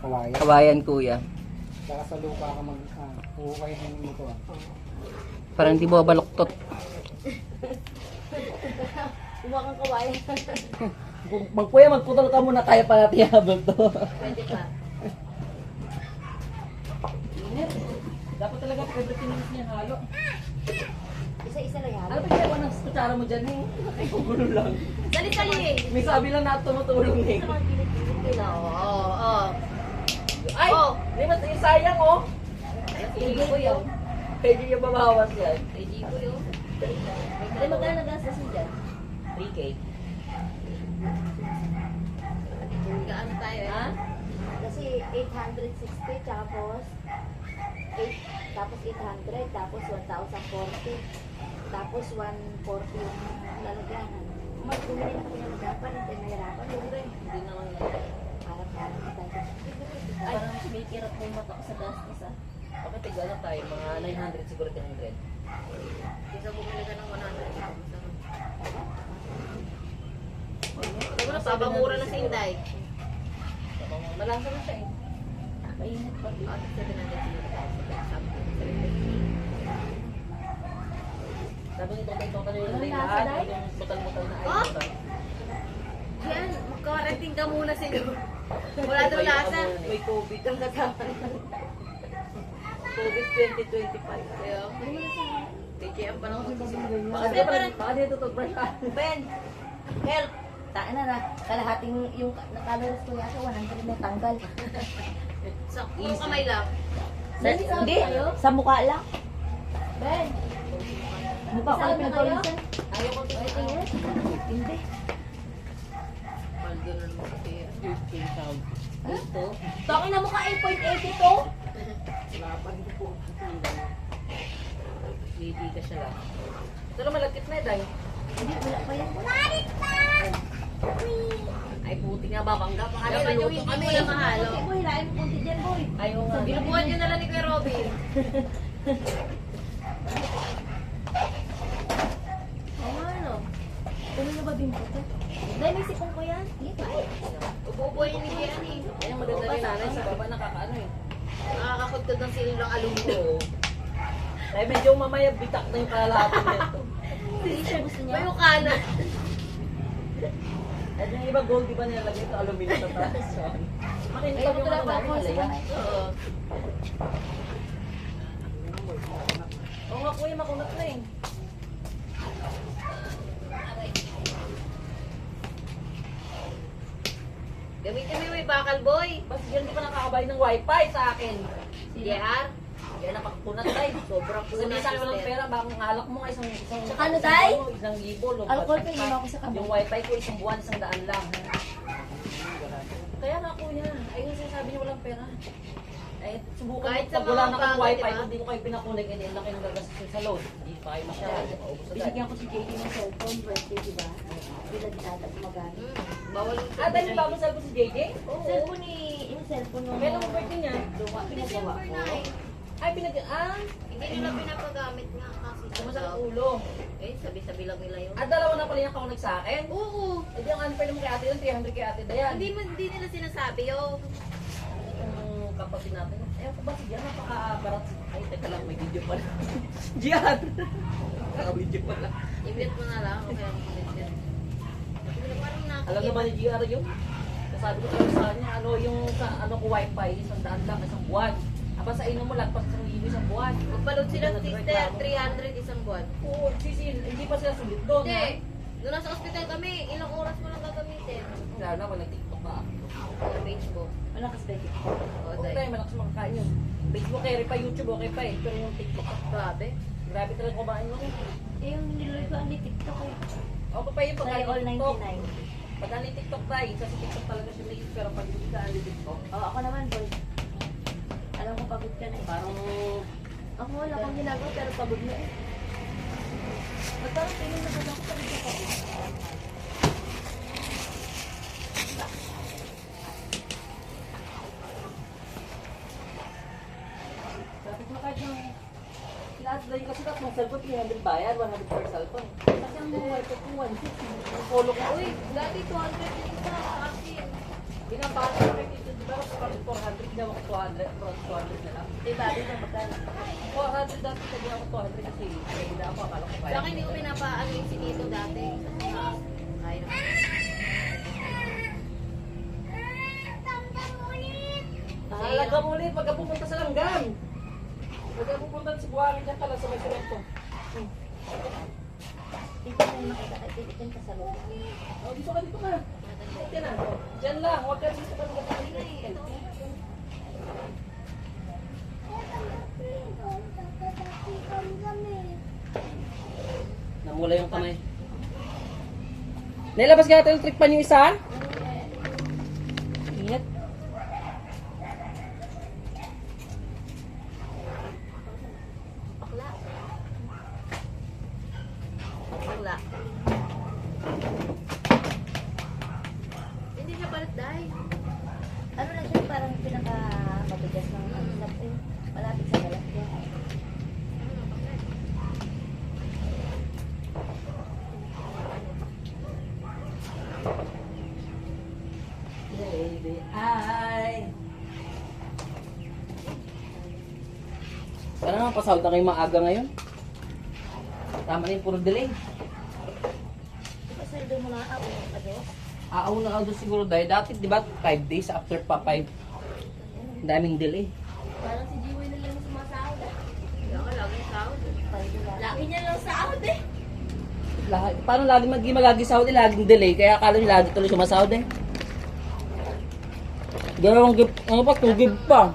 Kawayan. Kawayan, kuya. Saka sa lupa ka huhukay ng motor. Para hindi mo baluktot. Kumuha kang kawayan. Magpuya, magputol ka muna. Kaya pa natin habol to. Pwede pa. Dapat talaga everything is niya halo. Isa-isa lang yan. Ano ba kaya ng kutsara mo dyan eh? Ay, kugulo lang. Sali-sali. May sabi lang na tumutulong eh. Oo. Ay! Oh. Di ba sayang oh? Hindi ko yun. Pwede yung babawas yan. Hindi ko yun. Ay, magkano nagastos mo dyan? 3K. Gaano tayo eh? Ha? Kasi 860 tapos 800 tapos 1,040 tapos 140 yung lalagyan. Bumili na kami ng lalagyan, hindi mahirapan. Hindi naman. Harap-harap tayo. Ay, parang sumikirap mo yung mata ko sa gastos ah. Okay, tigala tayo. Mga 900 siguro 300. Kesa bumili ka ng 100. Diba Napapamura na sa Inday. Malasa na siya eh. Mainit pa. 700. Sabi nito kay Toto na yung Walang lahat. lasa, Day? Yung butal-butal na Oh! item. Yan, magkarating ka muna siguro. Wala daw lasa. May COVID ang kasama. COVID 2025. Kaya, TKM pa lang ako sa Baka di tututbrush ka. Ben, help! Taan na, kalahating yung calories ko yata, 100 na tanggal. Sa kamay lang. Hindi, sa mukha lang. Ben, mukha ko lang pinagpawisan. Ayaw ko ito. Hindi. Paldo na naman kasi 15,000. Ito. Takin na mukha 8.82. Wala pa rin po. Hindi ka siya lang. Ito na malagkit na eh, Day. Hindi, wala pa yan. Ay, puti nga babangga. Dapat yung hindi mo lang mahalo. Boy, hilahin mo kunti dyan, boy. Ayaw nga. Binubuhan nyo na lang ni Kuya Robin. Oo nga, ano? Tuloy na ba bimbo ko? Dahil may sipong ko yan. Ububuhay ni Kuya ni. Ayun, maganda rin nanay sa baba nakakaano eh. Nakakakutod ng silong ng alumino. Oo. Ay, medyo mamaya bitak na yung kalahapon nito. Hindi siya gusto niya. May ukana. At yung iba gold, di ba nilalagay ito aluminum sa taas? Makinig yung mga nanay malaya. Oo. Oo nga kuya, makunat na eh. Gamitin mo yung bakal, boy. Basta dyan di pa nakakabay ng wifi sa akin. CR. Kaya napakakunat tayo. Sobrang Kung kunat. minsan walang pera, bakong alak mo nga isang Ano, Tay? Isang libo. Alcohol pa yun ako sa kamay. Yung wifi ko isang buwan, 100 lang. Kaya nga kuya, ayun sinasabi niyo walang pera. Ay, subukan Kahit mo, sa pag wala mga na kayong bago, wifi, diba? kung di ko kayo pinakunig, hindi laki ng gagastos sa load. Hindi pa kayo masyado. Paubos agad. Binigyan ko si JD ng cellphone, birthday, diba? Hindi na dinata gumagamit. Bawal yung Ah, dahil bago cellphone si JJ? cellphone ni, yung cellphone mo. Kailan ang birthday niya? Luma, pinagawa ko. Ay, Hindi nila pinapagamit nga kasi Kumusta ang ulo? Eh, sabi-sabi lang nila yun. Ah, dalawa na pala yung kaunag sa akin? Oo. Hindi ang unfair naman kay ate yun, 300 kay ate Dayan. Hindi nila sinasabi yun. Yung kapatid natin, eh ako ba si Gian, napaka-barat. Ay, teka lang, may video pala. Gian! Naka-video pala. I-mute mo na lang. Okay, ang connection. Alam naman ni GR yun. Sabi ko sa kanya, ano yung sa ano ko wifi, 100 lang, isang buwan. Aba sa ino mo, lagpas isang libo isang buwan. Magbalot sila Hindi na sister, nagreklamo. 300 isang buwan. Oo, sisil, hindi pa sila sulit doon. Hindi. Doon nasa ospital kami, ilang oras mo lang gagamitin. Lalo na, pag nag-tiktok ka. Sa Facebook. Malakas ba yung TikTok? Oo, Oo, dahil. tayo, malakas makakain yun. Facebook, kaya pa YouTube, okay pa eh. Pero yung TikTok, Grabe. grabe talaga kumain mo. Eh, yung niluloy ko, hindi TikTok eh. Okay pa yun, pag Try all TikTok. 99. Pag ali TikTok tayo, kasi TikTok talaga siya may pero pag hindi ka ali TikTok, Oo, ako naman, boy. Alam ko pagod ka na eh. parang Ako wala akong ginagawa pero pagod na eh. parang tingin na ako sa video ko. Sabi ko kahit yung lahat na yung kasi tapos ng cellphone, 300 bayad, 100 per cellphone. Kasi ang buhay ko, 216. Ang follow ko, Uy, dati 200 yung isa sa akin. binabasa ko kay Tito, di ba? Sa 400. Hindi ako 200, bronze 200 na lang. Diba, dito magkano? 400 dati sabi ako 200 kasi hindi ako akala ko kaya. Sa akin, hindi ko pinapaano yung sinito dati. Kaya naman. Talaga mo ulit pagka pupunta sa Langgam. Pagka pupunta sa Buhangin dyan ka lang sa may semento. Dito na yung makita kay Tito Chen sa loob. Oh, dito ka, dito ka. Dito na. Diyan lang, huwag ka dito ka lang. Namula yung kamay. Nailabas ka natin yung trick pan yung isa? Ingat. Bakla. Bakla. Hindi siya palit dahil. Ano na siya, parang pinaka-mabigas ng malapit sa balat niya. Baby, ay. Sana naman pasahod na kayo maaga ngayon. Tama na yung puro delay. Kasi doon mo na ako, adios. Auna ka doon siguro dahil dati di ba 5 days after pa 5. Ang daming delay. Parang si Jiway na lang sumasahod. Hindi ako laging sahod. Laki niya lang sahod eh. Parang lagi magagi sahod eh, laging delay. Kaya akala nyo lagi tuloy sumasahod eh. Dalawang gift, ano pa, 2 gift pa.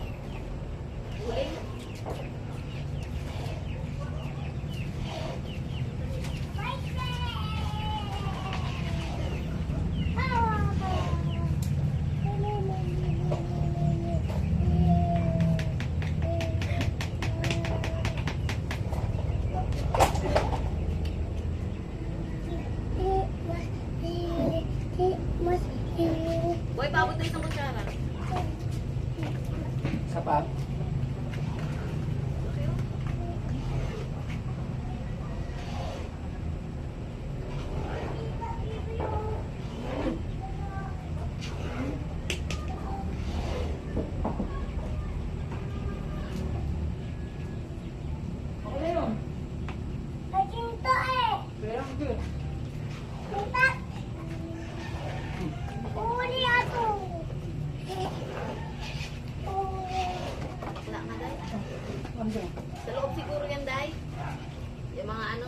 Boy, paabot na isang kutsara. Isa pa. Okay na yun. Pero ang good. Bakla nga dahil. Sa loob siguro yan dahil. Yung mga ano,